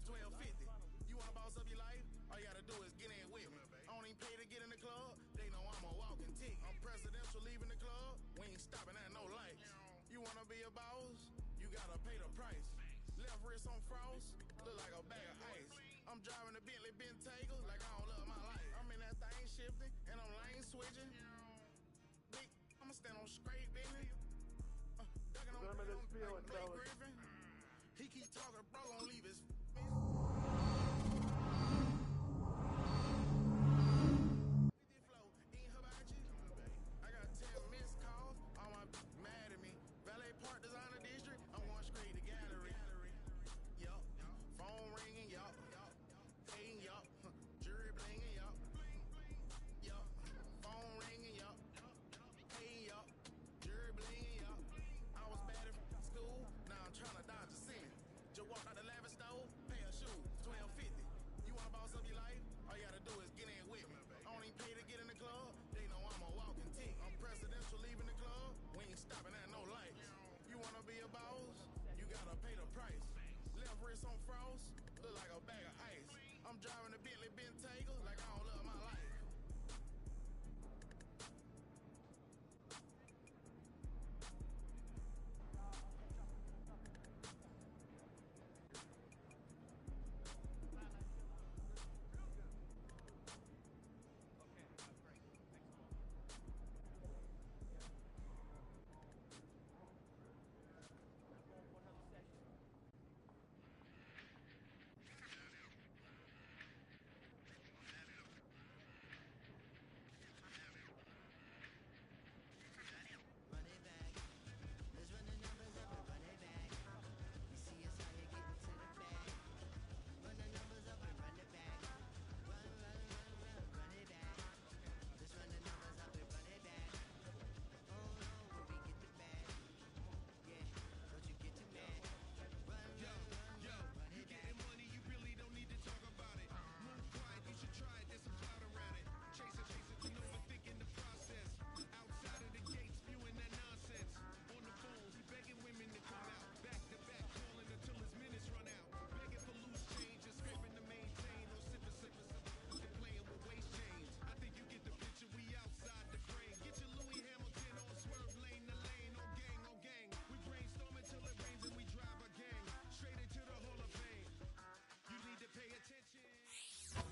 1250. You wanna boss up your life? All you gotta do is get in with me. I don't even pay to get in the club. They know I'm a walking tick. I'm presidential leaving the club. We ain't stopping at no lights. You wanna be a boss? You gotta pay the price. Left wrist on frost, look like a bag of ice. I'm driving the Bentley Bentayga like I don't love my life. I'm in that thing shifting and I'm lane switching. Big, I'ma stand on straight, baby. Ducking on like Blake Griffin. He keep talking, bro, gon' leave his I got 10 missed calls, all my mad at me. Valet Park Designer District, I'm going straight to gallery. Yup, phone ringing, yup, hating, yup, jury blinging, yup, yup, phone ringing, yup, hating, yup, jury blinging, yup. I was bad at school, now I'm trying to dodge a sin. Just walk out the lavish stove, pay a shoe, 1250. You wanna boss up your life? All you gotta do is get in with me. I don't even pay to get in the club. They know I'm a walking tick. I'm presidential leaving the club. We ain't stopping at no lights. You wanna be a boss? You gotta pay the price. Left wrist on frost, look like a bag of ice. I'm driving the Bentley Bentayga like I don't love my life.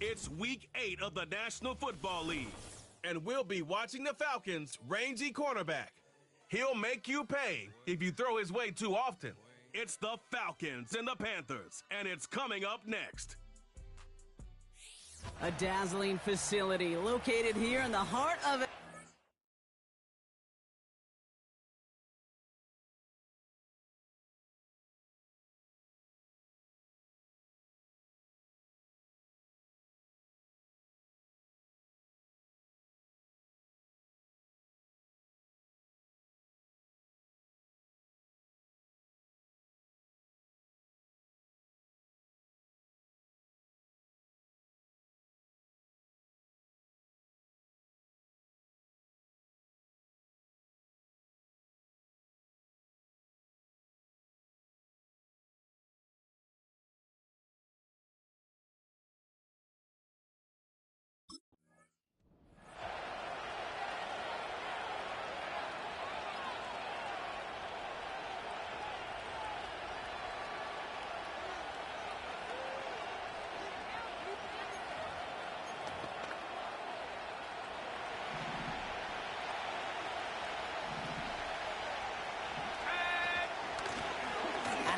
It's week 8 of the National Football League, and we'll be watching the Falcons' rangy cornerback. He'll make you pay if you throw his way too often. It's the Falcons and the Panthers, and it's coming up next. A dazzling facility located here in the heart of it.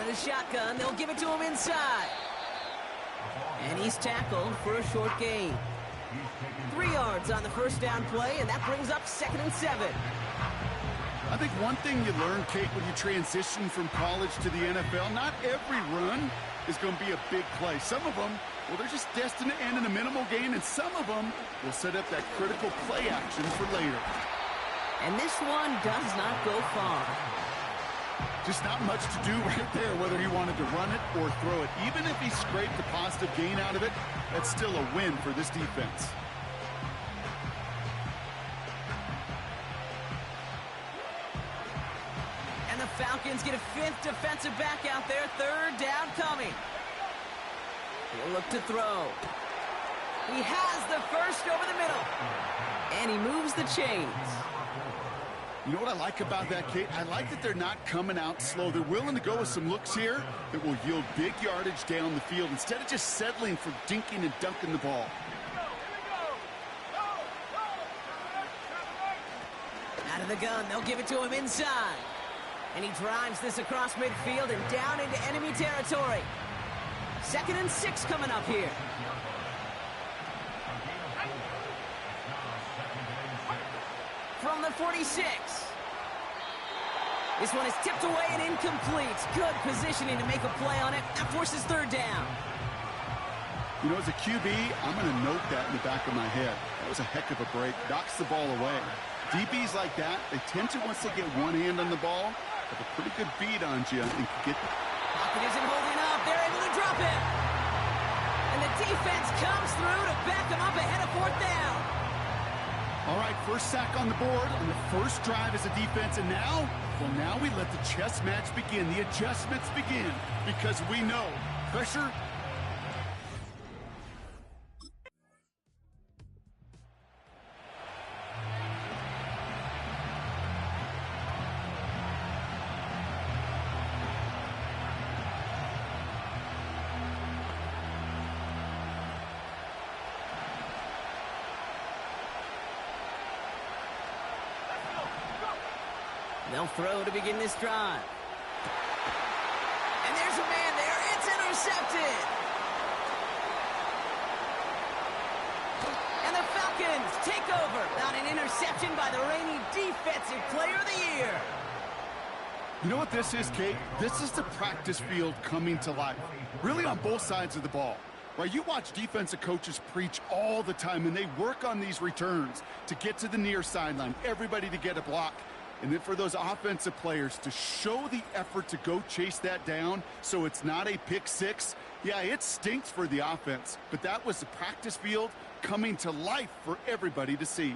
The shotgun, they'll give it to him inside. And he's tackled for a short gain. 3 yards on the first down play, and that brings up 2nd and 7. I think one thing you learn, Kate, when you transition from college to the NFL, not every run is going to be a big play. Some of them, well, they're just destined to end in a minimal gain, and some of them will set up that critical play action for later. And this one does not go far. Just not much to do right there, whether he wanted to run it or throw it. Even if he scraped a positive gain out of it, that's still a win for this defense. And the Falcons get a 5th defensive back out there. 3rd down coming. He'll look to throw. He has the first over the middle. And he moves the chains. You know what I like about that, Kate? I like that they're not coming out slow. They're willing to go with some looks here that will yield big yardage down the field instead of just settling for dinking and dunking the ball. Out of the gun, they'll give it to him inside. And he drives this across midfield and down into enemy territory. 2nd and 6 coming up here. From the 46. This one is tipped away and incomplete. Good positioning to make a play on it. That forces 3rd down. You know, as a QB, I'm going to note that in the back of my head. That was a heck of a break. Knocks the ball away. DBs like that, they tend to, once they get one hand on the ball, have a pretty good beat on you and can get... Pocket isn't holding up. They're able to drop it. And the defense comes through to back them up ahead of 4th down. All right, first sack on the board on the first drive as a defense, and now, well, now we let the chess match begin. The adjustments begin because we know pressure. They'll throw to begin this drive. And there's a man there. It's intercepted. And the Falcons take over. Not an interception by the reigning Defensive Player of the Year. You know what this is, Kate? This is the practice field coming to life. Really on both sides of the ball. Right, you watch defensive coaches preach all the time, and they work on these returns to get to the near sideline, everybody to get a block. And then for those offensive players to show the effort to go chase that down so it's not a pick six, yeah, it stinks for the offense. But that was the practice field coming to life for everybody to see.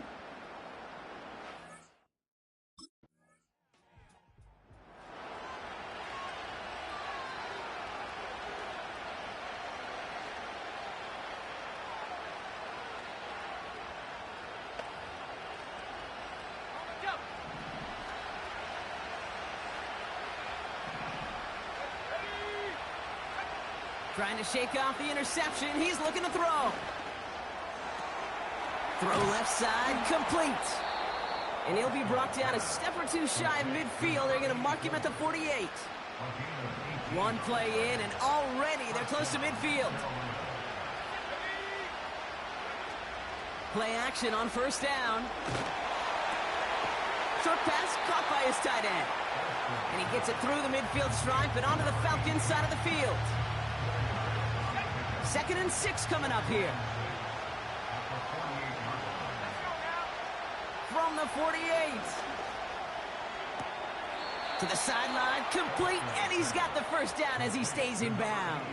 Trying to shake off the interception. He's looking to throw. Throw left side, complete. And he'll be brought down a step or two shy of midfield. They're going to mark him at the 48. One play in, and already they're close to midfield. Play action on first down. Short pass caught by his tight end. And he gets it through the midfield stripe and onto the Falcons side of the field. 2nd and 6 coming up here. From the 48. To the sideline, complete, and he's got the first down as he stays in bounds.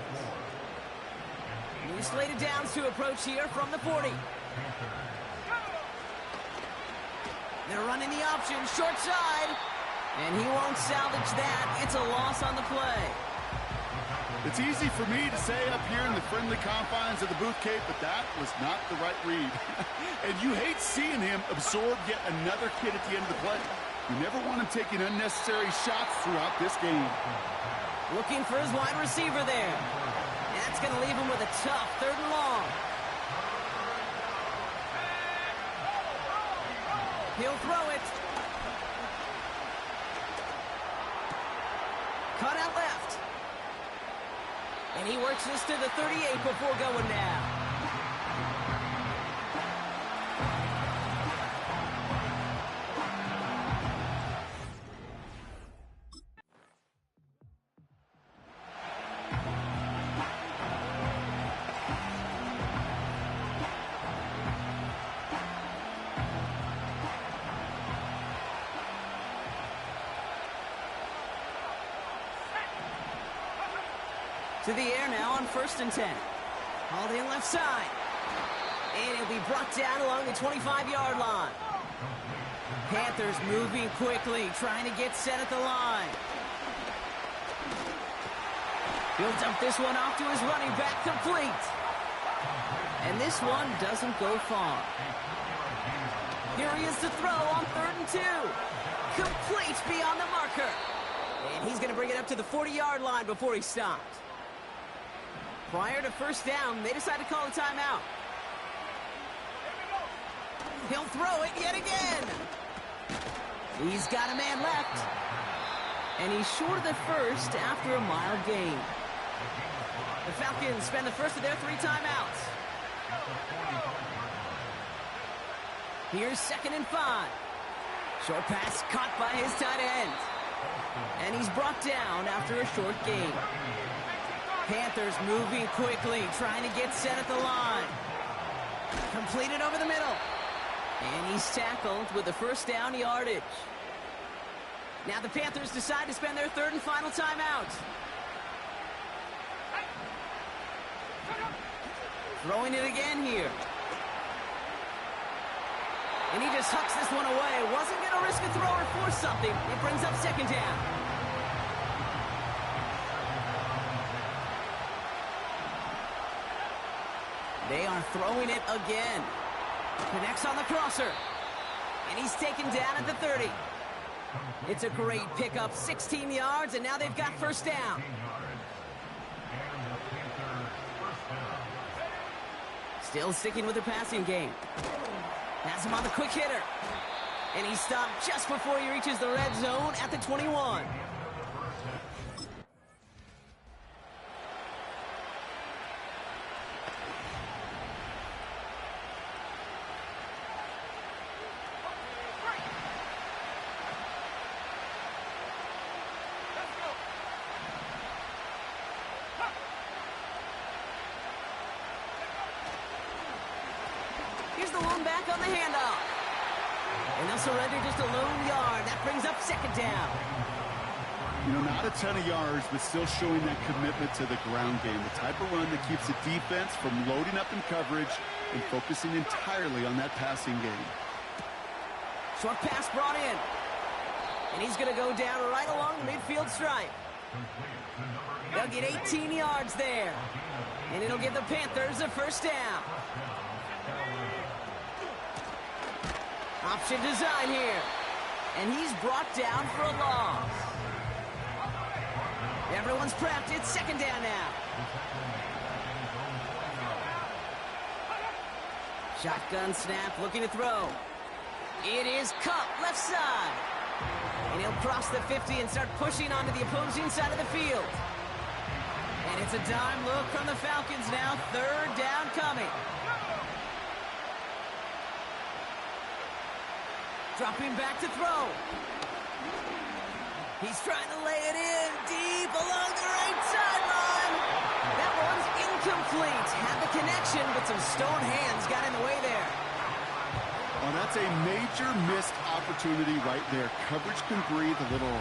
New slated downs to approach here from the 40. They're running the option, short side, and he won't salvage that. It's a loss on the play. It's easy for me to say up here in the friendly confines of the booth, Kate, but that was not the right read. And you hate seeing him absorb yet another kid at the end of the play. You never want him taking unnecessary shots throughout this game. Looking for his wide receiver there. And that's going to leave him with a tough 3rd and long. He'll throw it. Cut out left. And he works this to the 38 before going down. To the air now on 1st and 10. Hauled in left side. And he'll be brought down along the 25-yard line. Panthers moving quickly, trying to get set at the line. He'll dump this one off to his running back, complete. And this one doesn't go far. Here he is to throw on 3rd and 2. Complete beyond the marker. And he's going to bring it up to the 40-yard line before he stopped. Prior to first down, they decide to call a timeout. He'll throw it yet again. He's got a man left. And he's short of the first after a mild gain. The Falcons spend the first of their 3 timeouts. Here's 2nd and 5. Short pass caught by his tight end. And he's brought down after a short gain. Panthers moving quickly, trying to get set at the line. Completed over the middle. And he's tackled with the first down yardage. Now the Panthers decide to spend their 3rd and final timeout. Throwing it again here. And he just hucks this one away. Wasn't going to risk a throw or force something. It brings up 2nd down. They are throwing it again. Connects on the crosser. And he's taken down at the 30. It's a great pickup, 16 yards, and now they've got first down. Still sticking with the passing game. Has him on the quick hitter. And he's stopped just before he reaches the red zone at the 21. Here's the one back on the handoff. And they'll surrender just a lone yard. That brings up 2nd down. You know, not a ton of yards, but still showing that commitment to the ground game. The type of run that keeps the defense from loading up in coverage and focusing entirely on that passing game. Short pass brought in. And he's going to go down right along the midfield stripe. They'll get 18 yards there. And it'll give the Panthers a first down. Option design here. And he's brought down for a loss. Everyone's prepped. It's 2nd down now. Shotgun snap, looking to throw. It is Cup, left side. And he'll cross the 50 and start pushing onto the opposing side of the field. And it's a dime look from the Falcons now. 3rd down coming. Dropping back to throw. He's trying to lay it in deep along the right sideline. That one's incomplete. Had the connection, but some stone hands got in the way there. Well, that's a major missed opportunity right there. Coverage can breathe a little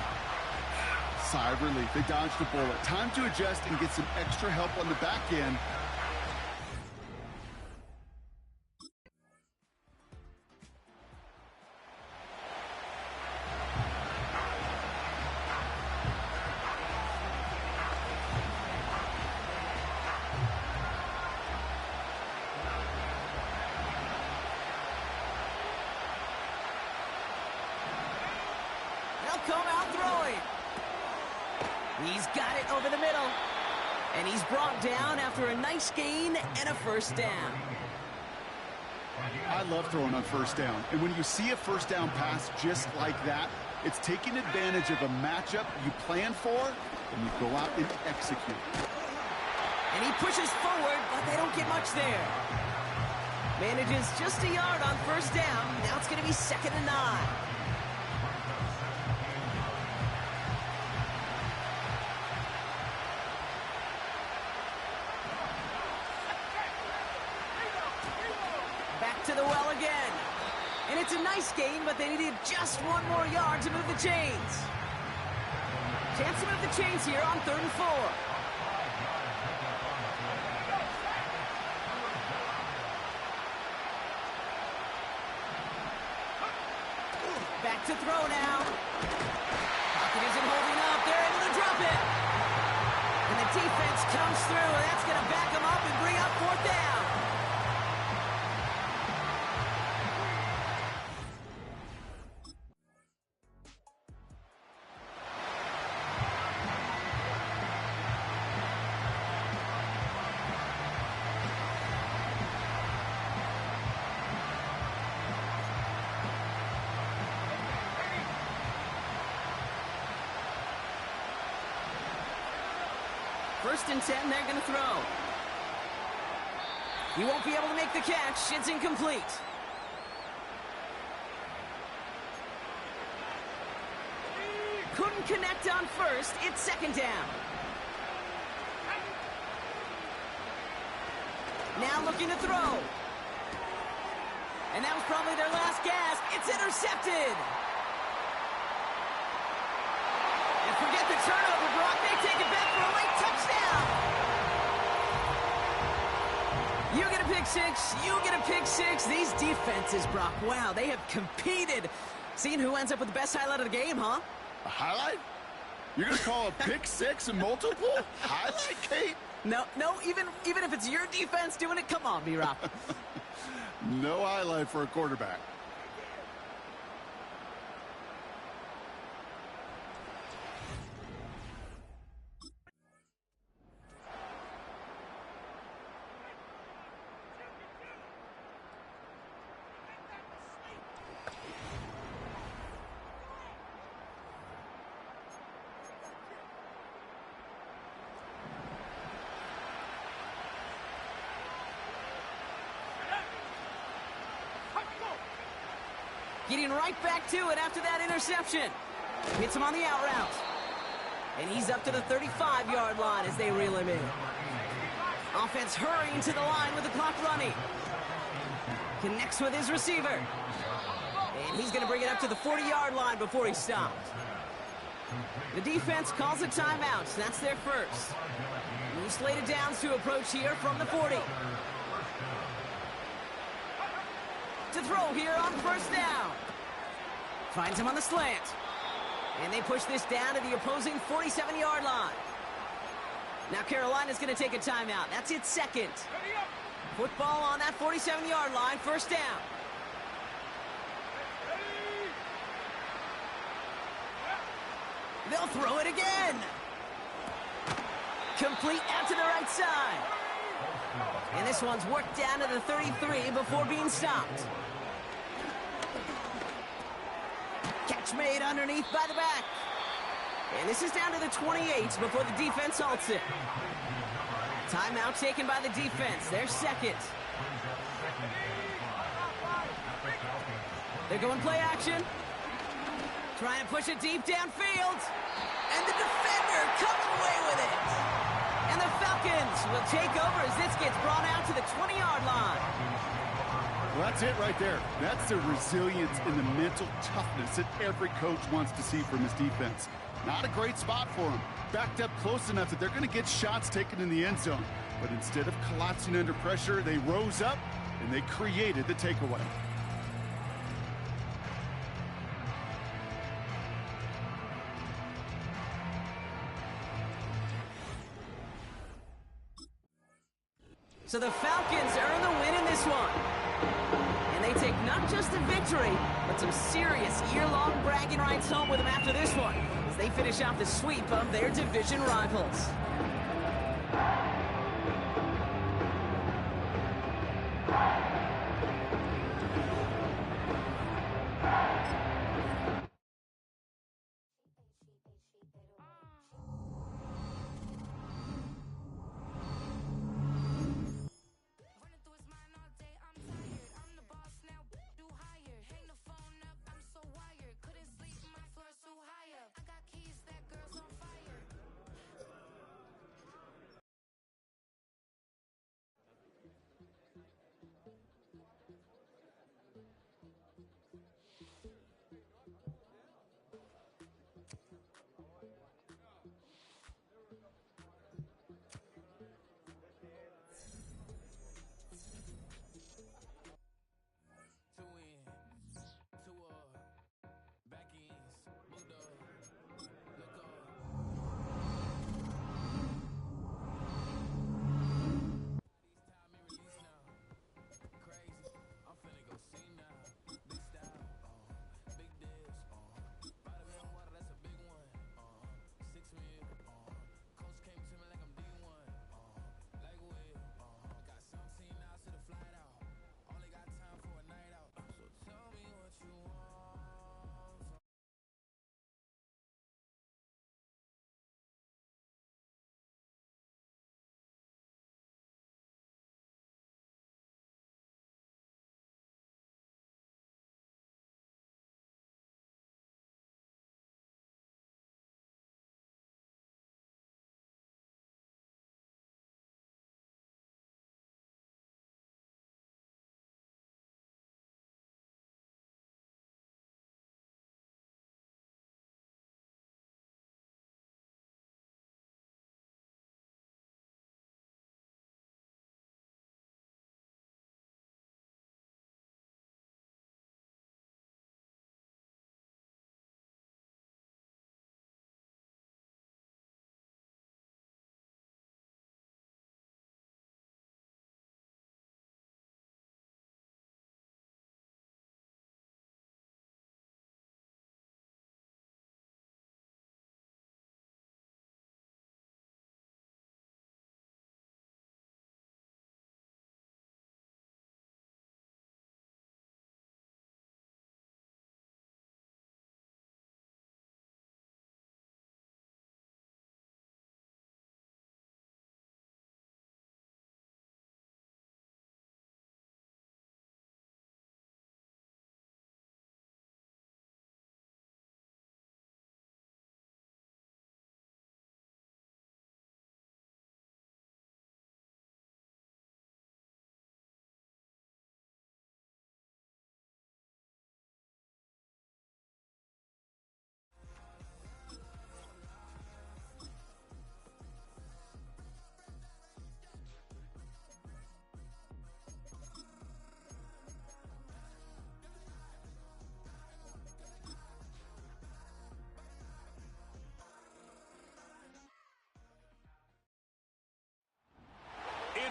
sigh of relief. They dodged a bullet. Time to adjust and get some extra help on the back end. Come out throwing. He's got it over the middle. And he's brought down after a nice gain and a first down. I love throwing on first down. And when you see a first down pass just like that, it's taking advantage of a matchup you plan for, and you go out and execute. And he pushes forward, but they don't get much there. Manages just a yard on first down. Now it's going to be 2nd and 9. To the well again. And it's a nice gain, but they needed just one more yard to move the chains. Chance to move the chains here on 3rd and 4. Back to throw now. Pocket isn't holding up. They're able to drop it. And the defense comes through, and that's going to back them up and bring up fourth down. First and 10, they're going to throw. He won't be able to make the catch. It's incomplete. Couldn't connect on first. It's second down. Now looking to throw. And that was probably their last gasp. It's intercepted. And forget the turnover, Brock. They take it back for a late touchdown. You get a pick six. You get a pick six. These defenses, Brock, wow, they have competed. Seeing who ends up with the best highlight of the game, huh? A highlight? You're going to call a pick six and multiple? Highlight, Kate? No, even if it's your defense doing it, come on, B-Rock. No highlight for a quarterback. Getting right back to it after that interception. Hits him on the out route. And he's up to the 35-yard line as they reel him in. Offense hurrying to the line with the clock running. Connects with his receiver. And he's going to bring it up to the 40-yard line before he stops. The defense calls a timeout. That's their first. New slated downs to approach here from the 40. To throw here on first down. Finds him on the slant. And they push this down to the opposing 47-yard line. Now Carolina's going to take a timeout. That's its second. Football on that 47-yard line, first down. They'll throw it again. Complete out to the right side. And this one's worked down to the 33 before being stopped. Catch made underneath by the back. And this is down to the 28 before the defense halts it. Timeout taken by the defense. Their second. They're going play action. Trying to push it deep downfield. And the defender comes away with it. And the Falcons will take over as this gets brought out to the 20-yard line. Well, that's it right there. That's the resilience and the mental toughness that every coach wants to see from his defense. Not a great spot for him. Backed up close enough that they're going to get shots taken in the end zone. But instead of collapsing under pressure, they rose up and they created the takeaway. So the Falcons earn the win in this one. And they take not just a victory, but some serious year-long bragging rights home with them after this one, as they finish off the sweep of their division rivals.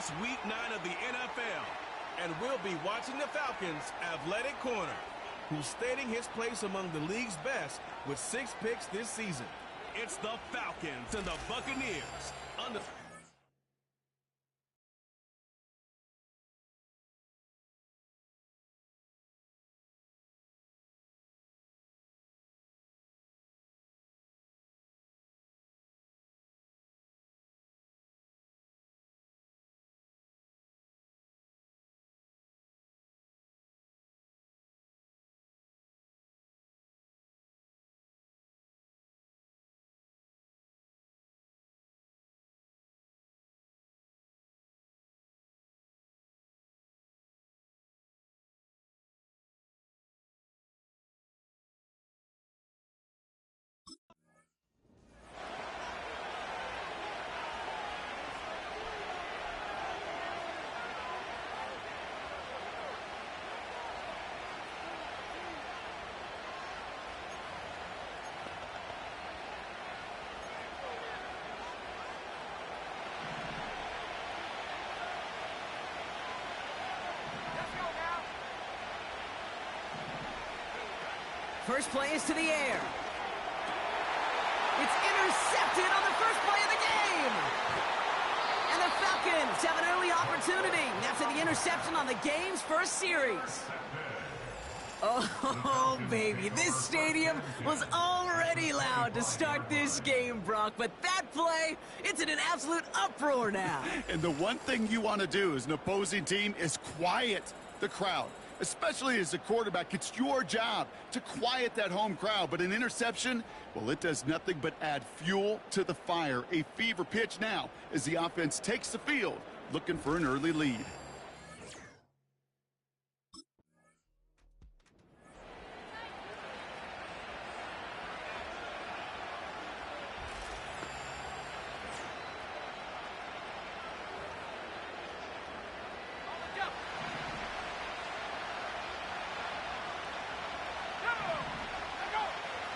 It's week 9 of the NFL, and we'll be watching the Falcons' athletic corner, who's stating his place among the league's best with 6 picks this season. It's the Falcons and the Buccaneers. First play is to the air. It's intercepted on the first play of the game. And the Falcons have an early opportunity after the interception on the game's first series. Oh, baby, this stadium was already loud to start this game, Brock, but that play, it's in an absolute uproar now. And the one thing you want to do as an opposing team is quiet the crowd. Especially as a quarterback, it's your job to quiet that home crowd. But an interception, well, it does nothing but add fuel to the fire. A fever pitch now as the offense takes the field, looking for an early lead.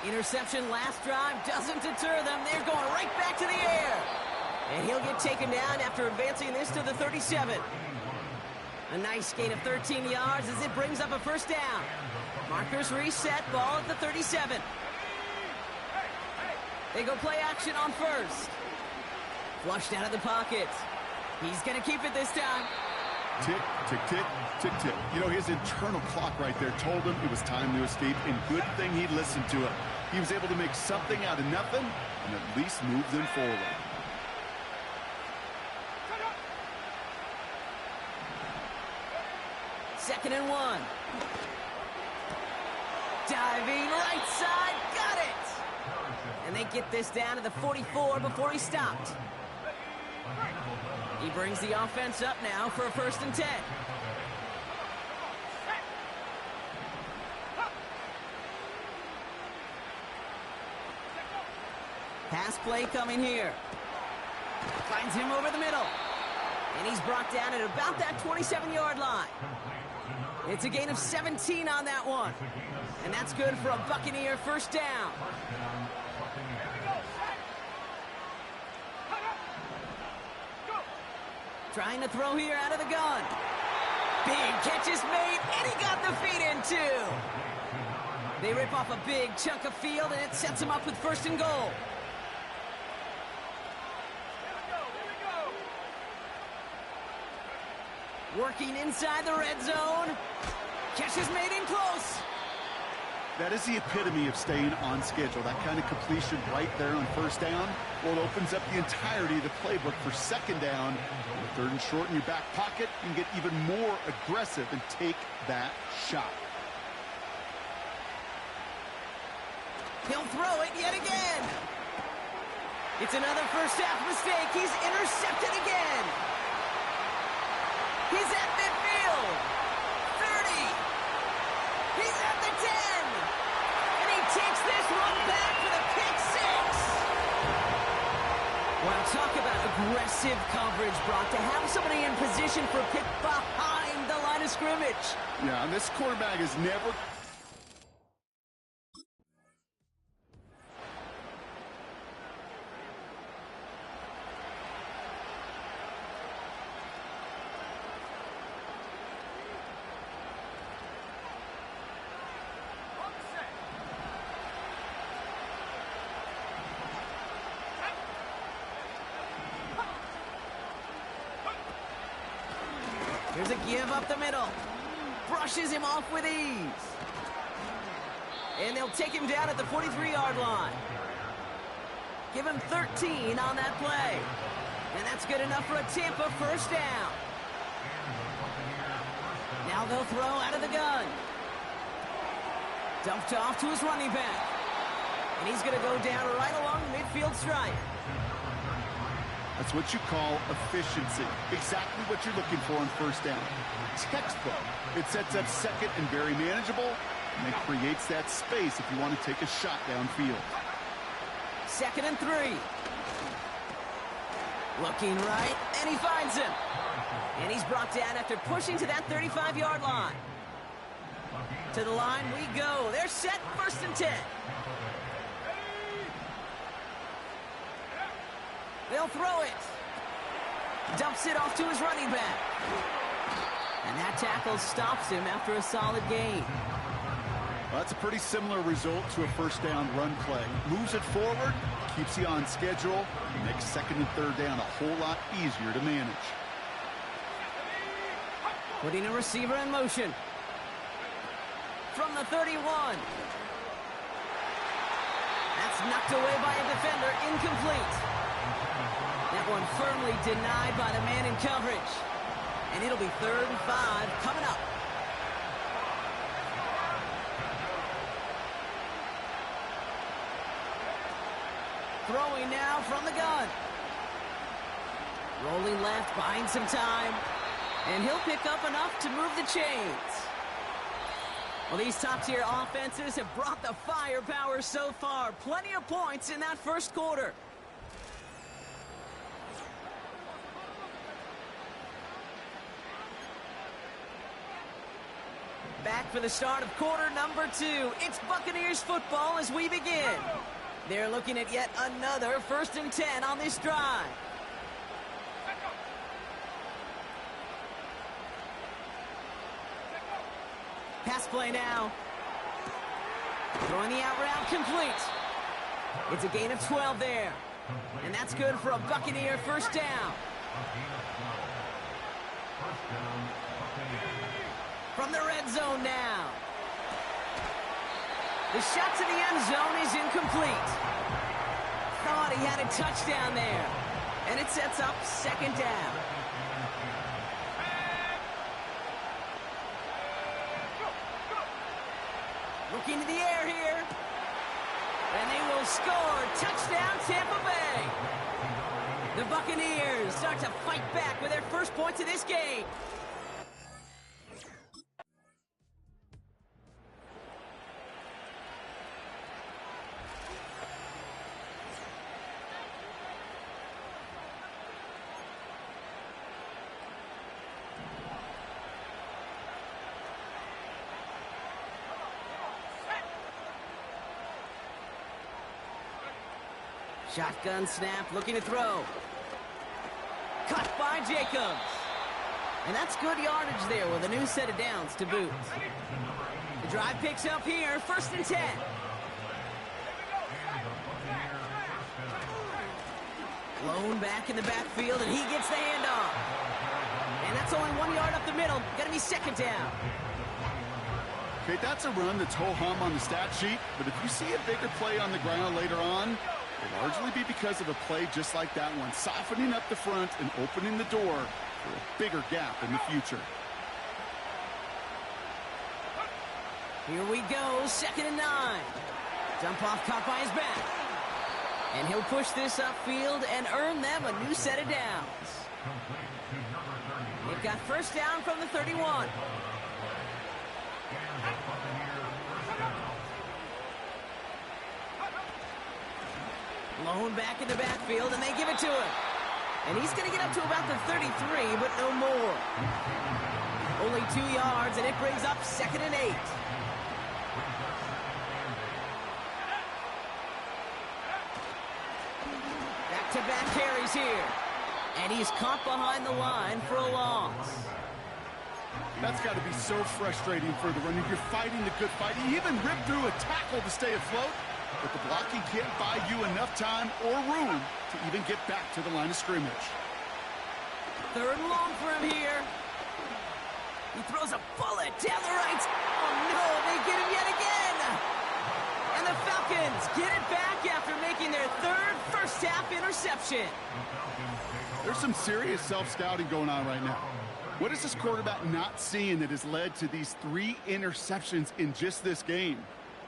Interception last drive doesn't deter them. They're going right back to the air. And he'll get taken down after advancing this to the 37. A nice gain of 13 yards as it brings up a first down. Markers reset, ball at the 37. They go play action on first. Flushed out of the pocket. He's going to keep it this time. Tick, tick, tick, tick, tick. You know, his internal clock right there told him it was time to escape, and good thing he listened to it. He was able to make something out of nothing and at least move them forward. Second and 1. Diving right side, got it! And they get this down to the 44 before he stopped. He brings the offense up now for a 1st and 10. Pass play coming here. Finds him over the middle. And he's brought down at about that 27-yard line. It's a gain of 17 on that one. And that's good for a Buccaneer first down. Trying to throw here out of the gun. Big catch is made, and he got the feet in too. They rip off a big chunk of field, and it sets him up with 1st and goal. Working inside the red zone. Catch is made in close. That is the epitome of staying on schedule. That kind of completion right there on 1st down, well, it opens up the entirety of the playbook for 2nd down. With 3rd and short in your back pocket, you can get even more aggressive and take that shot. He'll throw it yet again. It's another first half mistake. He's intercepted again. He's at midfield. 30. He's at the 10. And he takes this one back for the pick 6. Well, talk about aggressive coverage, Brock. To have somebody in position for a pick behind the line of scrimmage. Yeah, and this quarterback is never... a give up the middle. Brushes him off with ease. And they'll take him down at the 43-yard line. Give him 13 on that play. And that's good enough for a Tampa first down. Now they'll throw out of the gun. Dumped off to his running back. And he's going to go down right along the midfield stripe. That's what you call efficiency. Exactly what you're looking for on first down. Textbook. It sets up second and very manageable, and it creates that space if you want to take a shot downfield. 2nd and 3. Looking right, and he finds him. And he's brought down after pushing to that 35-yard line. To the line we go. They're set, 1st and 10. They'll throw it. Dumps it off to his running back. And that tackle stops him after a solid gain. Well, that's a pretty similar result to a first down run play. Moves it forward, keeps you on schedule, and makes 2nd and 3rd down a whole lot easier to manage. Putting a receiver in motion. From the 31. That's knocked away by a defender, incomplete. That one firmly denied by the man in coverage. And it'll be 3rd and 5 coming up. Throwing now from the gun. Rolling left, buying some time. And he'll pick up enough to move the chains. Well, these top-tier offenses have brought the firepower so far. Plenty of points in that first quarter. Back for the start of quarter number 2. It's Buccaneers football as we begin. They're looking at yet another 1st and 10 on this drive. Pass play now. Throwing the out route complete. It's a gain of 12 there. And that's good for a Buccaneer first down. From the red zone now. The shot to the end zone is incomplete. Thought he had a touchdown there. And it sets up 2nd down. Looking to the air here. And they will score. Touchdown, Tampa Bay. The Buccaneers start to fight back with their first points of this game. Shotgun snap, looking to throw. Cut by Jacobs. And that's good yardage there with a new set of downs to boot. The drive picks up here, 1st and 10. Blown back in the backfield, and he gets the handoff. And that's only 1 yard up the middle. Gonna be 2nd down. Okay, that's a run that's ho-hum on the stat sheet, but if you see a bigger play on the ground later on, it'll largely be because of a play just like that one, softening up the front and opening the door for a bigger gap in the future. Here we go, 2nd and 9. Dump off caught by his back. And he'll push this upfield and earn them a new set of downs. They've got first down from the 31. Blown back in the backfield, and they give it to him. And he's going to get up to about the 33, but no more. Only 2 yards, and it brings up 2nd and 8. Back-to-back carries here. And he's caught behind the line for a loss. That's got to be so frustrating for the runner. You're fighting the good fight. He even ripped through a tackle to stay afloat. But the blocking can't buy you enough time or room to even get back to the line of scrimmage. 3rd and long for him here. He throws a bullet down the right. Oh, no, they get him yet again. And the Falcons get it back after making their third first-half interception. There's some serious self-scouting going on right now. What is this quarterback not seeing that has led to these 3 interceptions in just this game?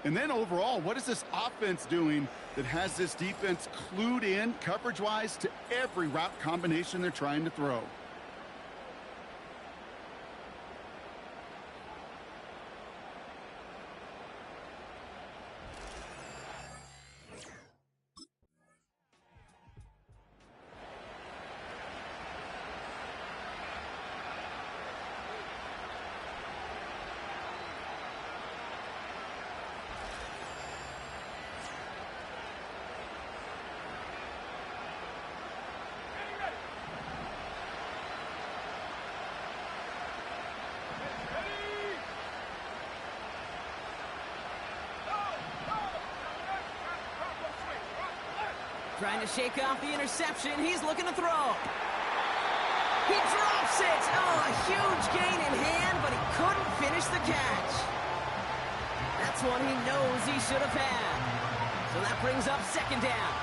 And then overall, what is this offense doing that has this defense clued in coverage-wise to every route combination they're trying to throw? Trying to shake off the interception. He's looking to throw. He drops it. Oh, a huge gain in hand, but he couldn't finish the catch. That's one he knows he should have had. So that brings up second down.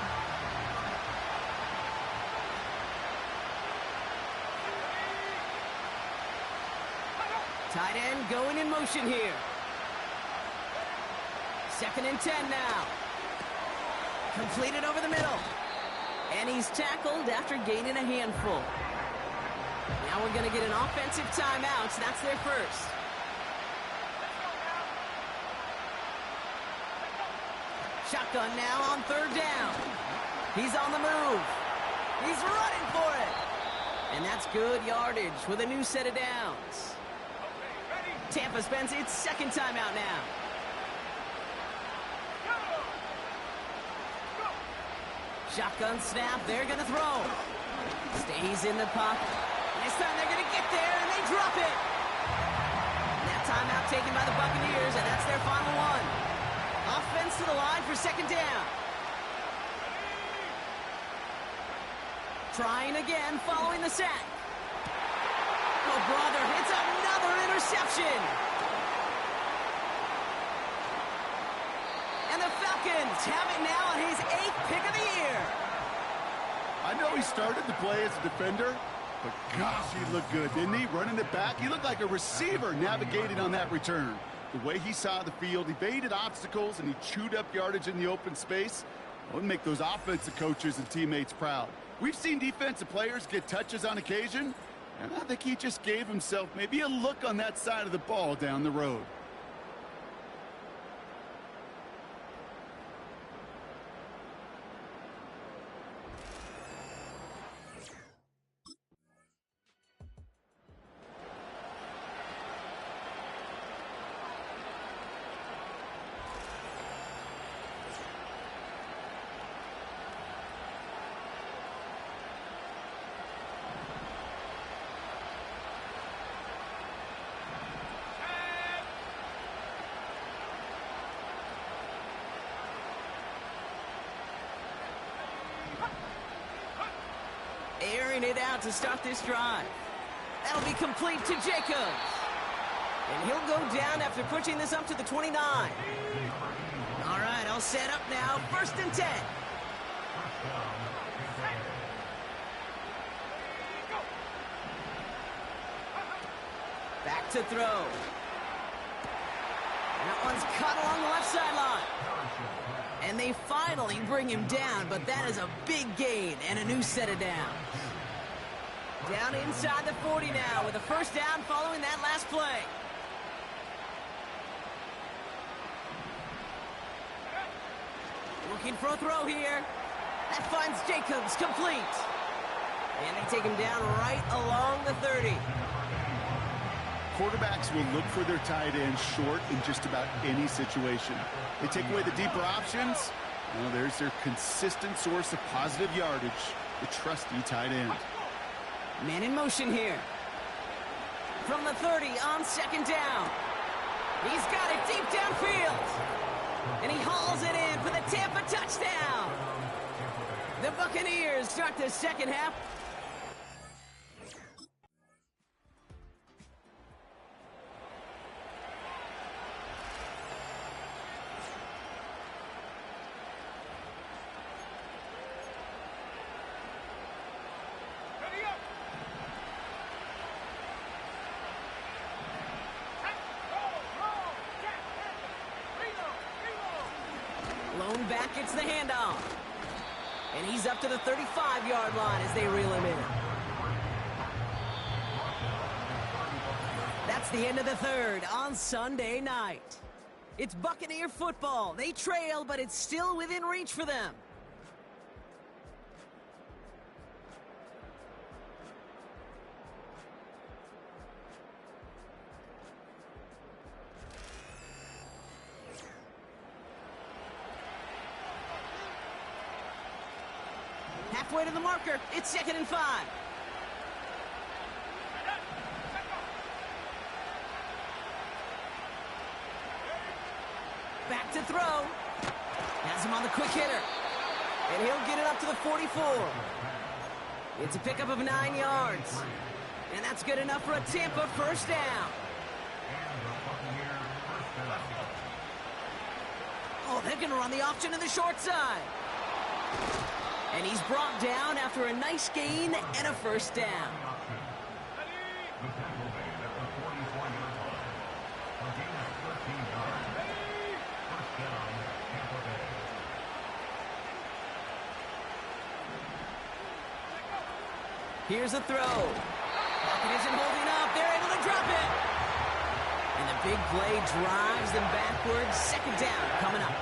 Tight end going in motion here. 2nd and 10 now. Completed over the middle. And he's tackled after gaining a handful. Now we're going to get an offensive timeout. So that's their first. Shotgun now on 3rd down. He's on the move. He's running for it. And that's good yardage with a new set of downs. Tampa spends its 2nd timeout now. Shotgun snap, they're going to throw. Stays in the pocket. This time they're going to get there, and they drop it. And that timeout taken by the Buccaneers, and that's their final one. Offense to the line for 2nd down. Trying again following the sack. Oh, brother, it's another interception. And the Falcons have it now on his 8th pick of the year. I know he started to play as a defender, but gosh, he looked good, didn't he? Running it back, he looked like a receiver navigating on that return. The way he saw the field, evaded obstacles, and he chewed up yardage in the open space. It would make those offensive coaches and teammates proud. We've seen defensive players get touches on occasion, and I think he just gave himself maybe a look on that side of the ball down the road. Airing it out to start this drive. That'll be complete to Jacobs. And he'll go down after pushing this up to the 29. All right, all set up now. 1st and 10. Back to throw. That one's cut along the left sideline. And they finally bring him down, but that is a big gain and a new set of downs. Down inside the 40 now with a 1st down following that last play. Looking for a throw here. That finds Jacobs complete. And they take him down right along the 30. Quarterbacks will look for their tight end short in just about any situation. They take away the deeper options. Well, there's their consistent source of positive yardage, the trusty tight end. Man in motion here. From the 30 on 2nd down. He's got it deep downfield. And he hauls it in for the Tampa touchdown. The Buccaneers start the 2nd half. back gets the handoff. And he's up to the 35-yard line as they reel him in. That's the end of the third on Sunday night. It's Buccaneer football. They trail, but it's still within reach for them. Halfway to the marker. It's 2nd and 5. Back to throw. Has him on the quick hitter. And he'll get it up to the 44. It's a pickup of 9 yards. And that's good enough for a Tampa first down. Oh, they're going to run the option to the short side. And he's brought down after a nice gain and a first down. Here's a throw. Pocket isn't holding up. They're able to drop it. And the big play drives them backwards. 2nd down coming up.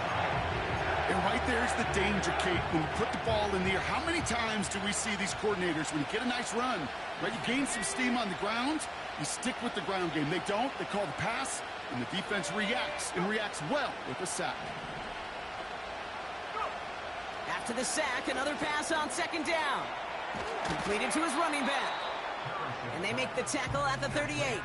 And right there's the danger, Kate. When you put the ball in the air, how many times do we see these coordinators, when you get a nice run, right, you gain some steam on the ground, you stick with the ground game. They don't. They call the pass, and the defense reacts, and reacts well with a sack. After the sack, another pass on 2nd down. Completed to his running back. And they make the tackle at the 38.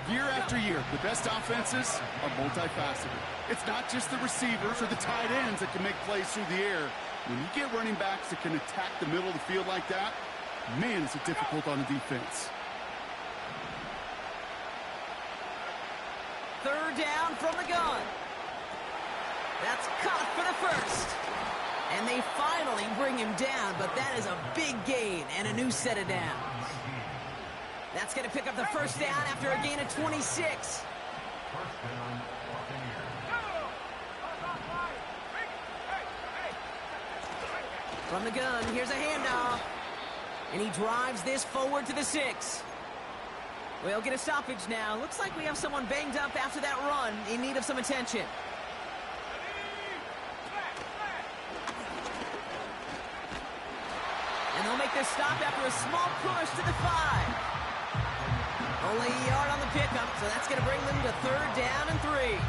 Year after year, the best offenses are multifaceted. It's not just the receivers or the tight ends that can make plays through the air. When you get running backs that can attack the middle of the field like that, man, is it difficult on the defense. 3rd down from the gun. That's caught for the first. And they finally bring him down, but that is a big gain and a new set of downs. That's going to pick up the first down after a gain of 26. From the gun, here's a handoff. And he drives this forward to the 6. We'll get a stoppage now. Looks like we have someone banged up after that run in need of some attention. And they'll make their stop after a small push to the 5. Only a yard on the pickup, so that's going to bring them to 3rd down and 3.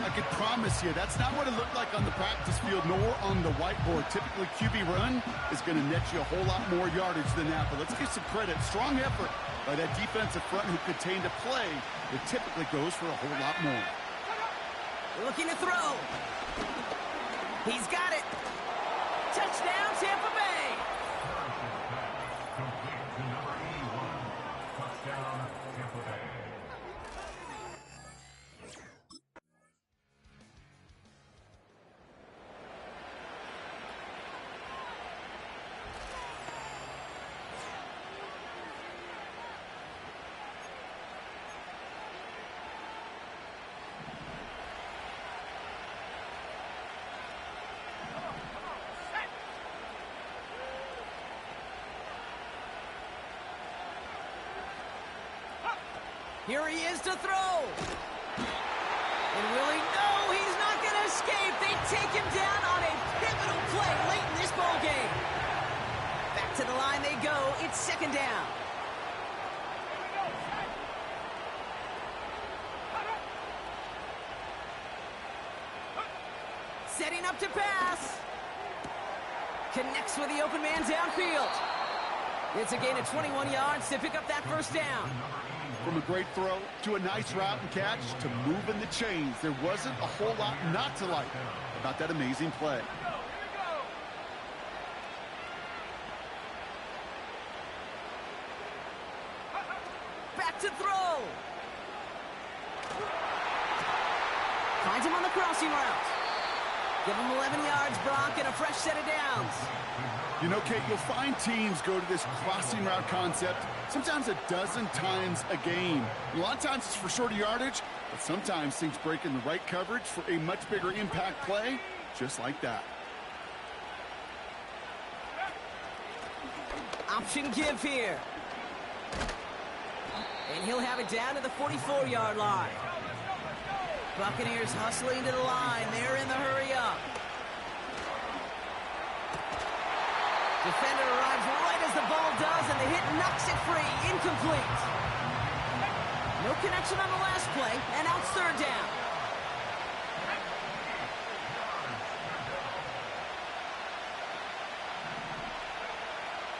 I can promise you, that's not what it looked like on the practice field nor on the whiteboard. Typically, QB run is going to net you a whole lot more yardage than that. But let's give some credit. Strong effort by that defensive front who contained a play that typically goes for a whole lot more. Looking to throw. He's got it. Touchdown, Tampa Bay. Here he is to throw. And really, no, he's not going to escape. They take him down on a pivotal play late in this ball game. Back to the line they go. It's 2nd down. Setting up to pass. Connects with the open man downfield. It's a gain of 21 yards to pick up that first down. From a great throw to a nice route and catch to moving the chains, there wasn't a whole lot not to like about that amazing play. Back to throw. Finds him on the crossing route. Give him 11 yards, Brock, and a fresh set of downs. You know, Kate, you'll find teams go to this crossing route concept sometimes a dozen times a game. A lot of times it's for shorter yardage, but sometimes things break in the right coverage for a much bigger impact play, just like that. Option give here. And he'll have it down to the 44-yard line. Buccaneers hustling to the line. They're in the hurry up. Defender arrives right as the ball does, and the hit knocks it free. Incomplete. No connection on the last play, and out third down.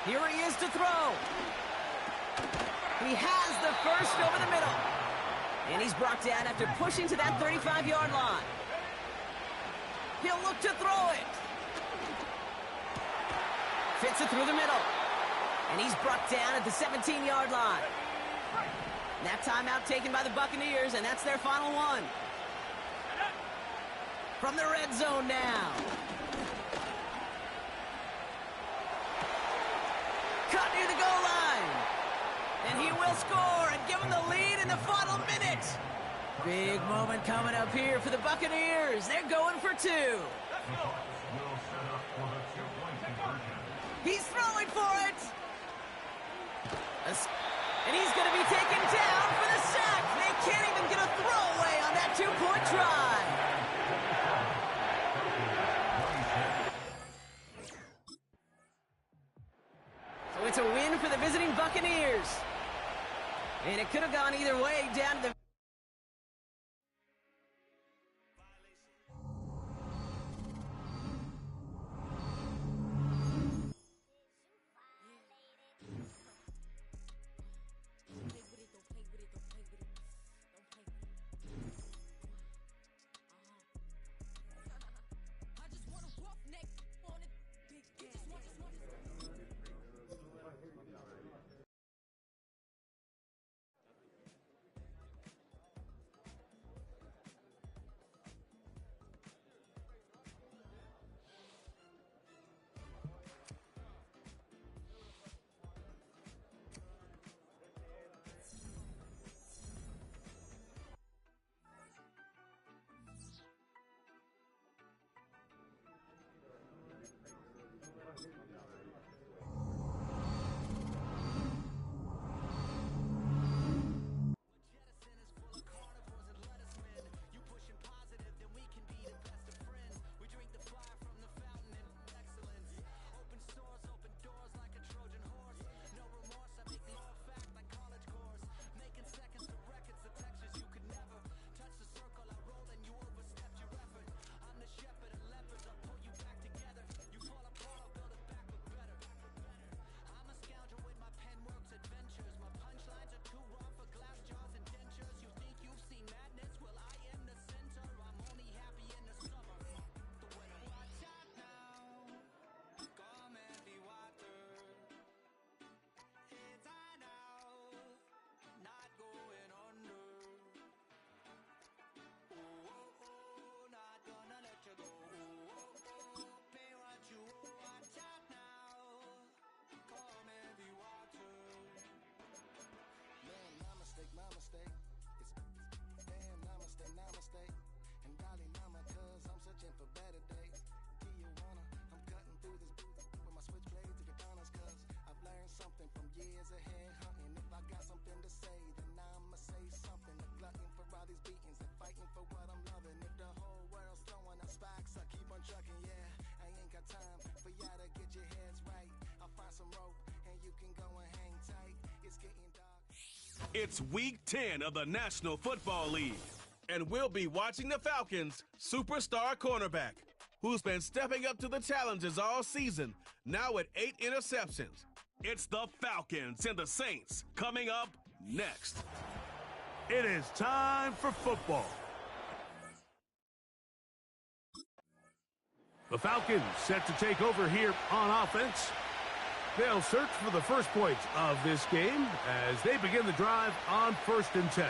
Here he is to throw. He has the first over the middle. And he's brought down after pushing to that 35-yard line. He'll look to throw it. Fits it through the middle. And he's brought down at the 17-yard line. That timeout taken by the Buccaneers, and that's their final one. From the red zone now. Cut near the goal line. And he will score and give him the lead in the final minute. Big moment coming up here for the Buccaneers. They're going for two. He's throwing for it. And he's going to be taken down for the sack. They can't even get a throwaway on that two-point try. So it's a win for the visiting Buccaneers. And it could have gone either way down to the... It's Week 10 of the National Football League, and we'll be watching the Falcons' superstar cornerback, who's been stepping up to the challenges all season, now with 8 interceptions. It's the Falcons and the Saints coming up next. It is time for football. The Falcons set to take over here on offense. They'll search for the first points of this game as they begin the drive on 1st and 10.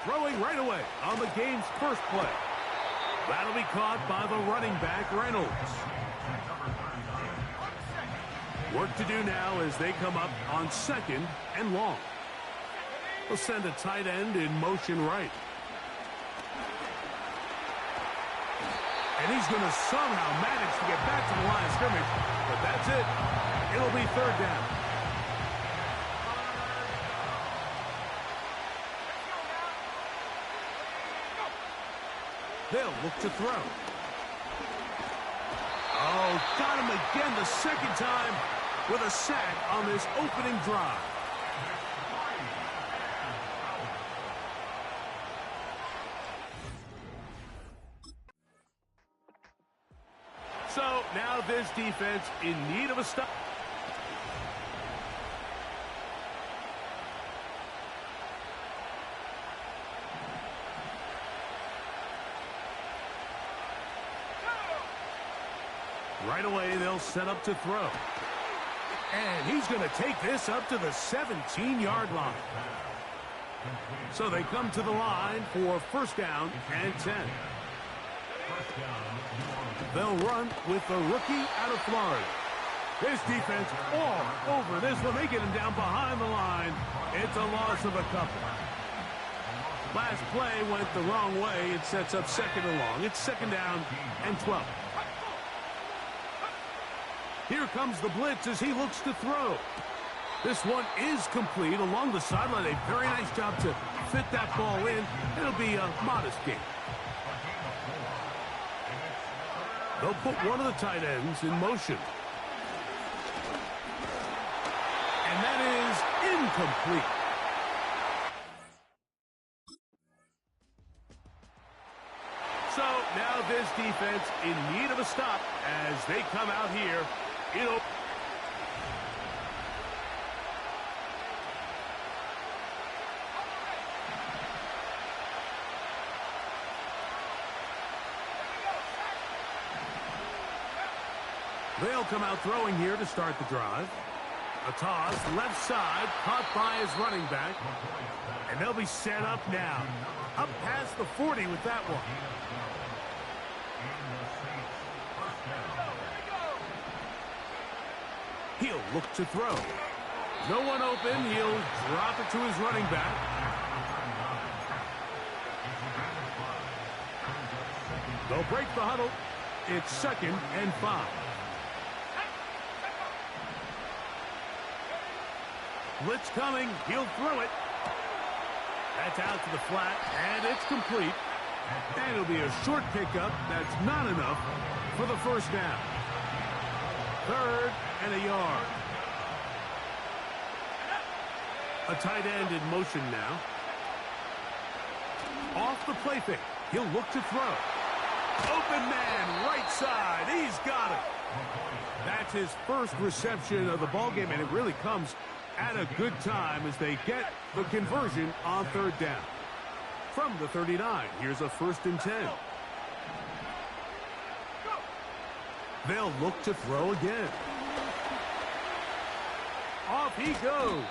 throwing right away on the game's first play. That'll be caught by the running back, Reynolds. Work to do now as they come up on 2nd and long. They'll send a tight end in motion right. And he's going to somehow manage to get back to the line of scrimmage, but that's it. It'll be 3rd down. They'll look to throw. Oh, got him again the 2nd time with a sack on this opening drive. So now this defense in need of a stop. Right away, they'll set up to throw. And he's going to take this up to the 17-yard line. So they come to the line for 1st down and 10. They'll run with the rookie out of Florida. This defense all over this one. They get him down behind the line. It's a loss of a couple. Last play went the wrong way. It sets up 2nd and long. It's 2nd down and 12. Here comes the blitz as he looks to throw. This one is complete along the sideline. A very nice job to fit that ball in. It'll be a modest gain. They'll put one of the tight ends in motion. And that is incomplete. So now this defense in need of a stop as they come out here. They'll come out throwing here to start the drive. A toss, left side, caught by his running back. And they'll be set up now. Up past the 40 with that one. He'll look to throw. No one open. He'll drop it to his running back. They'll break the huddle. It's 2nd and 5. Blitz coming. He'll throw it. That's out to the flat, and it's complete. And it'll be a short pickup. That's not enough for the 1st down. 3rd and a yard. A tight end in motion now. Off the play fake. He'll look to throw. Open man, right side. He's got it. That's his first reception of the ballgame, and it really comes at a good time as they get the conversion on 3rd down. From the 39, here's a 1st and 10. They'll look to throw again. Off he goes.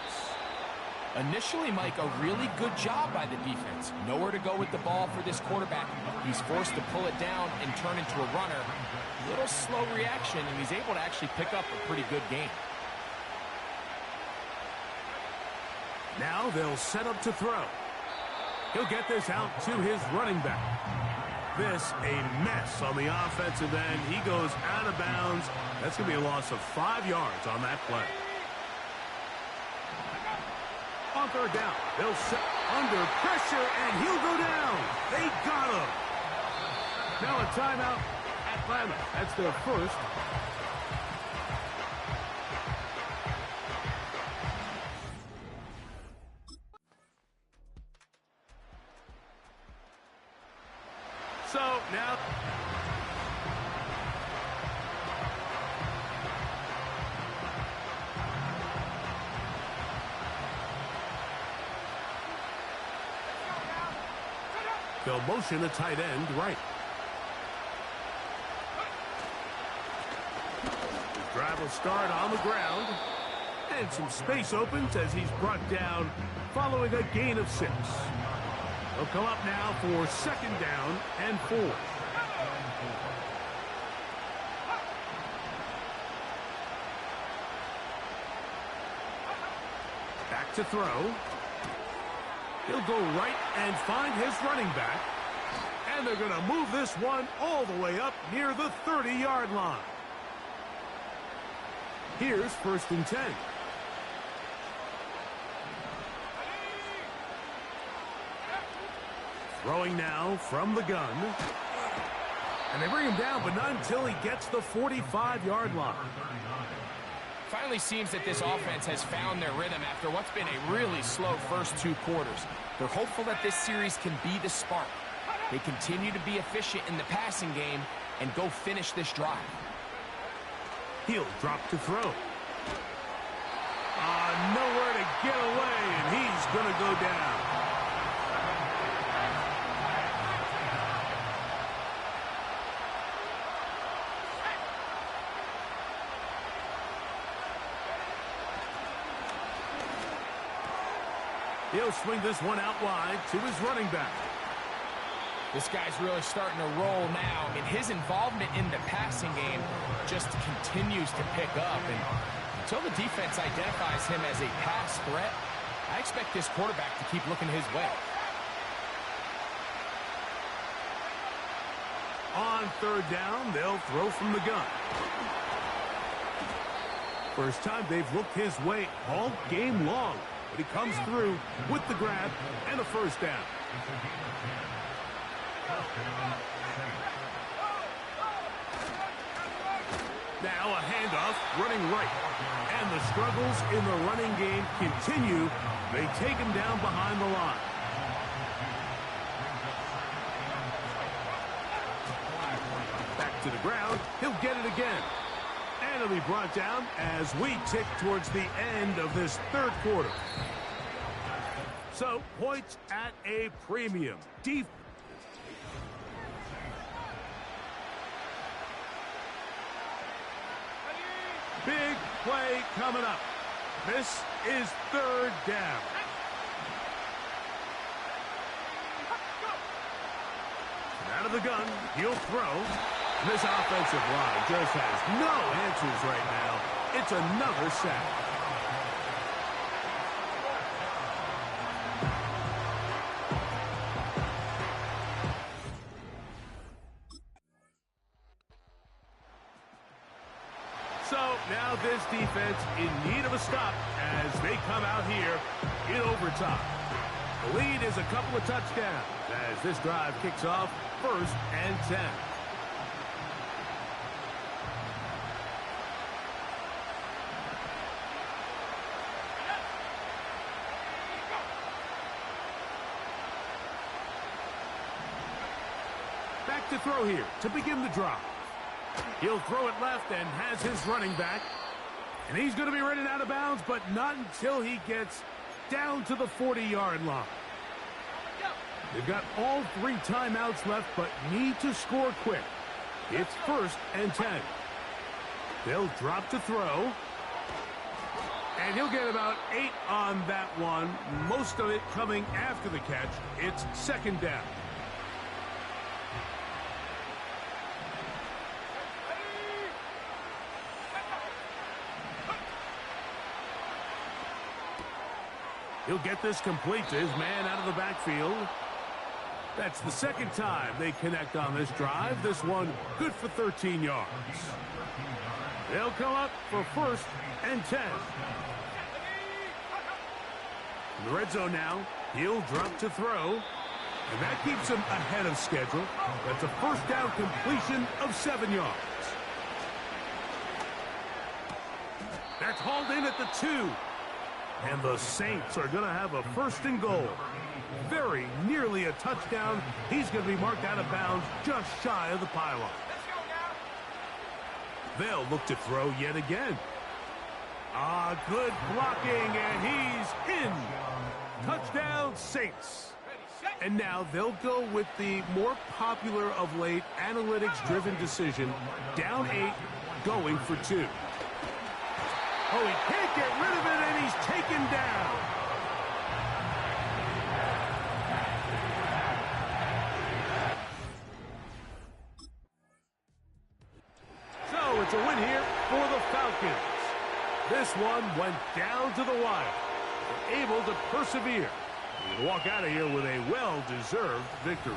Initially, Mike, a really good job by the defense. Nowhere to go with the ball for this quarterback. He's forced to pull it down and turn into a runner. A little slow reaction, and he's able to actually pick up a pretty good game. Now they'll set up to throw. He'll get this out to his running back. This a mess on the offensive end. He goes out of bounds. That's going to be a loss of 5 yards on that play. On 3rd down, they'll set under pressure, and he'll go down. They got him. Now a timeout, Atlanta. That's their first. So now they'll motion a tight end right. The drive will start on the ground. And some space opens as he's brought down following a gain of 6. They'll come up now for 2nd down and 4. Back to throw. He'll go right and find his running back. And they're going to move this one all the way up near the 30-yard line. Here's 1st and 10. Throwing now from the gun. And they bring him down, but not until he gets the 45-yard line. Finally seems that this offense has found their rhythm after what's been a really slow first 2 quarters. They're hopeful that this series can be the spark. They continue to be efficient in the passing game and go finish this drive. He'll drop to throw. Nowhere to get away, and he's going to go down. He'll swing this one out wide to his running back. This guy's really starting to roll now. I mean, his involvement in the passing game just continues to pick up. And until the defense identifies him as a pass threat, I expect this quarterback to keep looking his way. On 3rd down, they'll throw from the gun. First time they've looked his way all game long. But he comes through with the grab and a 1st down. Now a handoff, running right. And the struggles in the running game continue. They take him down behind the line. Back to the ground. He'll get it again. And it'll be brought down as we tick towards the end of this 3rd quarter. So, points at a premium. Big play coming up. This is 3rd down. Out of the gun, he'll throw. This offensive line just has no answers right now. It's another sack. So now this defense in need of a stop as they come out here in overtime. The lead is a couple of touchdowns as this drive kicks off 1st and 10. Back to throw here to begin the drive. He'll throw it left and has his running back. And he's going to be running out of bounds, but not until he gets down to the 40-yard line. They've got all 3 timeouts left, but need to score quick. It's 1st and 10. They'll drop to throw. And he'll get about 8 on that one, most of it coming after the catch. It's 2nd down. He'll get this complete to his man out of the backfield. That's the 2nd time they connect on this drive. This one good for 13 yards. They'll come up for 1st and 10. In the red zone now, he'll drop to throw. And that keeps him ahead of schedule. That's a 1st down completion of 7 yards. That's hauled in at the 2. And the Saints are going to have a 1st and goal. Very nearly a touchdown. He's going to be marked out of bounds just shy of the pylon. They'll look to throw yet again. Good blocking, and he's in. Touchdown, Saints. And now they'll go with the more popular of late analytics-driven decision. Down 8, going for 2. Oh, he can't get rid of it, and he's taken down. Falcons. This one went down to the wire. They're able to persevere. They walk out of here with a well-deserved victory.